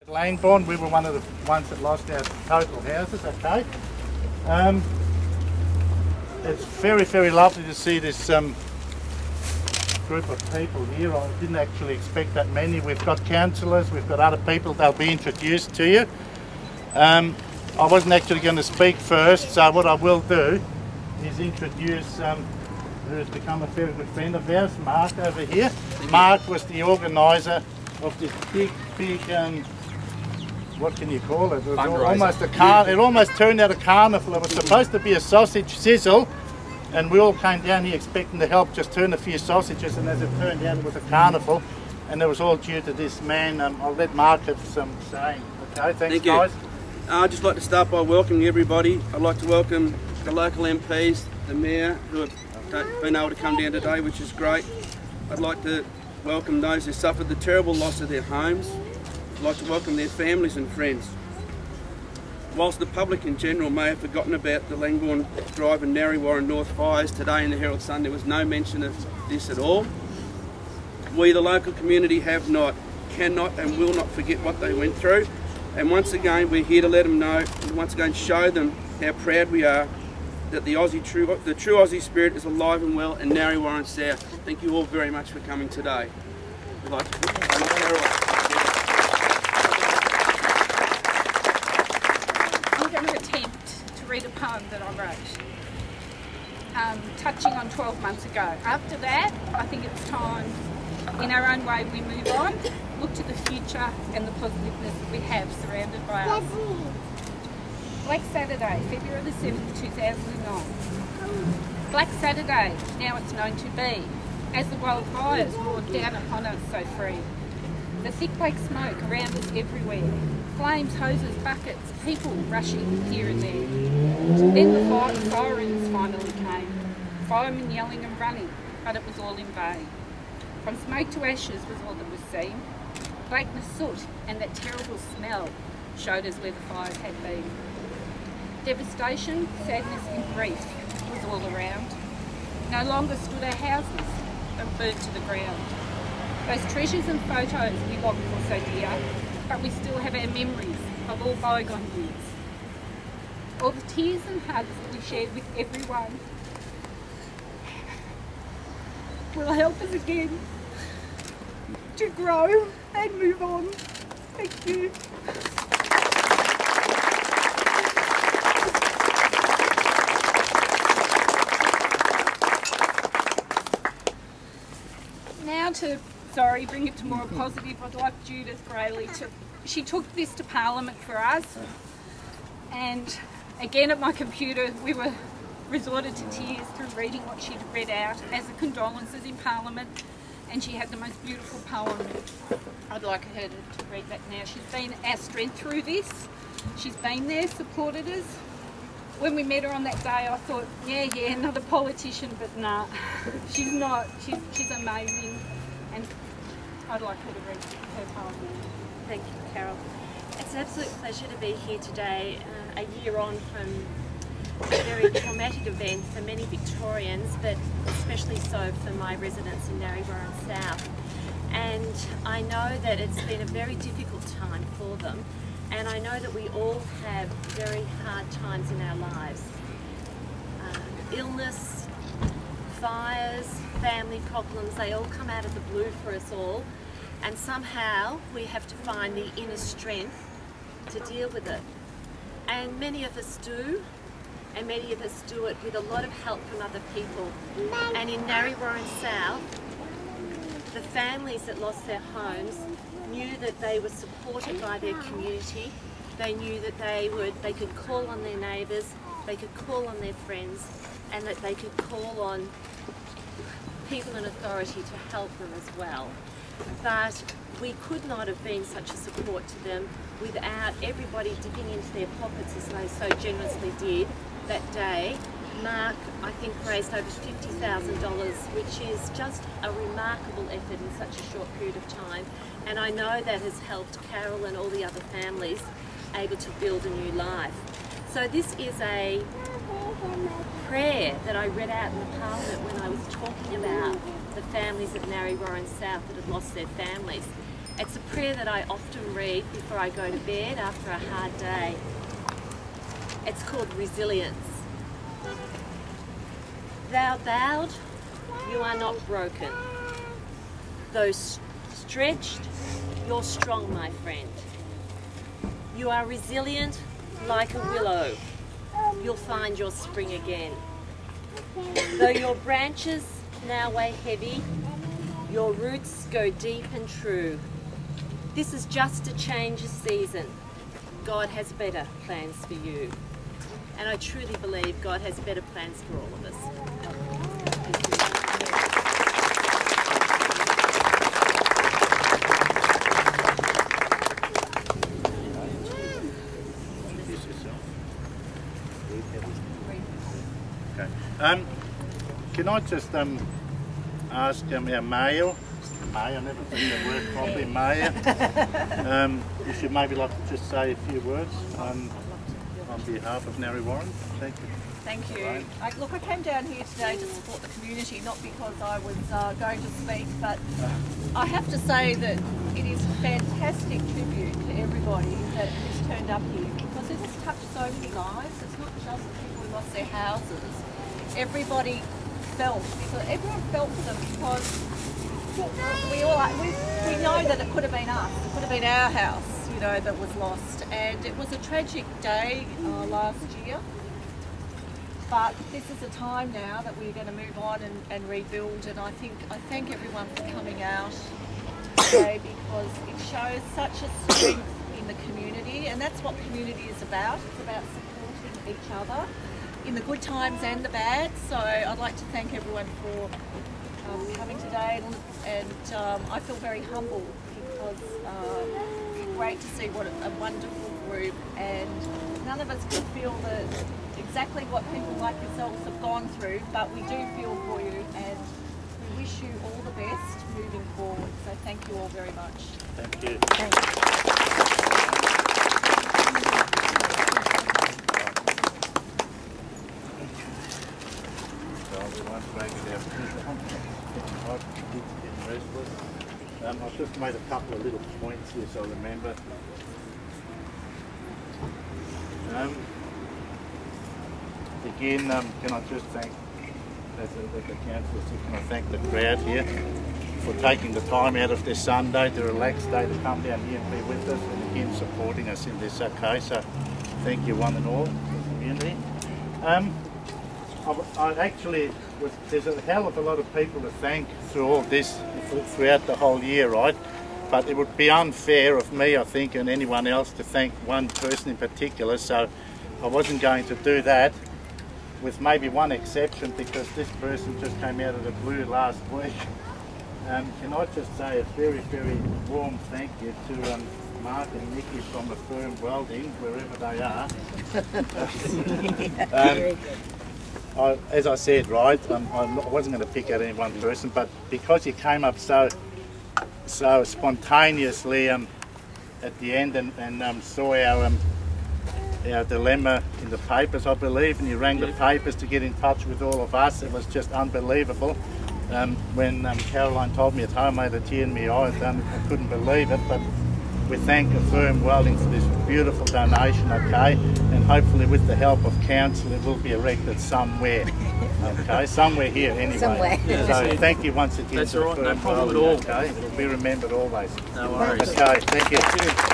Langbourne, we were one of the ones that lost our total houses, okay. It's very, very lovely to see this group of people here. I didn't actually expect that many. We've got councillors, we've got other people, they'll be introduced to you. I wasn't actually going to speak first, so what I will do is introduce who's become a very good friend of ours, Mark over here. Mark was the organiser of this big, what can you call it? It was almost it almost turned out a carnival. It was supposed to be a sausage sizzle, and we all came down here expecting to help just turn a few sausages, and as it turned out, it was a carnival, and it was all due to this man. I'll let Mark have some saying. Okay, thanks guys. I'd just like to start by welcoming everybody. I'd like to welcome the local MPs, the Mayor, who have been able to come down today, which is great. I'd like to welcome those who suffered the terrible loss of their homes. I'd like to welcome their families and friends. Whilst the public in general may have forgotten about the Langbourne Drive and Narre North fires, today in the Herald Sun there was no mention of this at all. We, the local community, have not, cannot and will not forget what they went through. And once again we're here to let them know, and once again show them how proud we are that the true Aussie spirit is alive and well in Narre South. Thank you all very much for coming today. We'd like to read a poem that I wrote, touching on 12 months ago. After that, I think it's time, in our own way, we move on, look to the future and the positiveness that we have surrounded by us. Black Saturday, February the 7th, 2009. Black Saturday, now it's known to be, as the wildfires roared down upon us so free. The thick black smoke around us everywhere. Flames, hoses, buckets, people rushing here and there. Then the sirens finally came. Firemen yelling and running, but it was all in vain. From smoke to ashes was all that was seen. Blackness, soot, and that terrible smell showed us where the fires had been. Devastation, sadness and grief was all around. No longer stood our houses, but burnt to the ground. Those treasures and photos we long for so dear, but we still have our memories of all bygone years. All the tears and hugs that we shared with everyone will help us again to grow and move on. Thank you. Now to bring it to more positive, I'd like Judith Brayley she took this to Parliament for us, and again at my computer we were resorted to tears through reading what she'd read out as the condolences in Parliament, and she had the most beautiful poem. I'd like her to read that now. She's been our strength through this. She's been there, supported us. When we met her on that day I thought, yeah, another politician, but nah, she's not. She's amazing, and I'd like her to read her poem now. Thank you, Carol. It's an absolute pleasure to be here today, a year on from a very traumatic event for many Victorians, but especially so for my residents in Narre South. And I know that it's been a very difficult time for them, and I know that we all have very hard times in our lives. Illness, fires, family problems, they all come out of the blue for us all. And somehow we have to find the inner strength to deal with it. And many of us do, and many of us do it with a lot of help from other people. And in Narre South, the families that lost their homes knew that they were supported by their community. They knew that they could call on their neighbours, they could call on their friends, and that they could call on people in authority to help them as well. But we could not have been such a support to them without everybody digging into their pockets as they so generously did that day. Mark, I think, raised over $50,000, which is just a remarkable effort in such a short period of time. And I know that has helped Carol and all the other families able to build a new life. So this is a prayer that I read out in the Parliament when I was talking about the families of Narre South that had lost their families. It's a prayer that I often read before I go to bed after a hard day. It's called resilience. Thou bowed, you are not broken. Though stretched, you're strong, my friend. You are resilient like a willow. You'll find your spring again. Though your branches now weigh heavy, your roots go deep and true. This is just a change of season. God has better plans for you. And I truly believe God has better plans for all of us. Okay. Can I just ask our mayor, I never said the word properly, mayor, if you'd maybe like to just say a few words on behalf of Narre Warren. Thank you. Thank you. Look, I came down here today to support the community, not because I was going to speak, but I have to say that it is a fantastic tribute to everybody that has turned up here, because it has touched so many lives. It's not just the people who lost their houses. Everybody felt, everyone felt for them, because we know that it could have been us, it could have been our house, you know, that was lost. And it was a tragic day last year. But this is a time now that we're going to move on and rebuild, and I thank everyone for coming out today, because it shows such a strength in the community, and that's what community is about. It's about supporting each other in the good times and the bad. So I'd like to thank everyone for coming today, and I feel very humbled, because it's great to see what a wonderful group, and none of us can feel exactly what people like yourselves have gone through, but we do feel for you, and we wish you all the best moving forward. So thank you all very much. Thank you. Thank you. I've just made a couple of little points here, so remember. Again, can I just thank, as the councillor said, can I thank the crowd here for taking the time out of their Sunday, the relaxed day, to come down here and be with us, and again supporting us in this. Okay, so thank you one and all, the community. I actually, there's a hell of a lot of people to thank through all this, throughout the whole year, right? But it would be unfair of me, I think, and anyone else to thank one person in particular, so I wasn't going to do that, with maybe one exception, because this person just came out of the blue last week. Can I just say a very, very warm thank you to Mark and Nikki from the firm Welding, wherever they are. As I said, right, I wasn't going to pick out any one person, but because you came up so spontaneously at the end and saw our dilemma in the papers, I believe, and you rang the papers to get in touch with all of us. It was just unbelievable. When Caroline told me at home, I had a tear in my eye. I couldn't believe it, but we thank the firm Welding for this beautiful donation, okay, and hopefully with the help of council it will be erected somewhere, okay, somewhere here anyway. Somewhere. So thank you once again. That's to all right, the no firm problem Welding, at all. okay, it will be remembered always. No worries. Okay, thank you.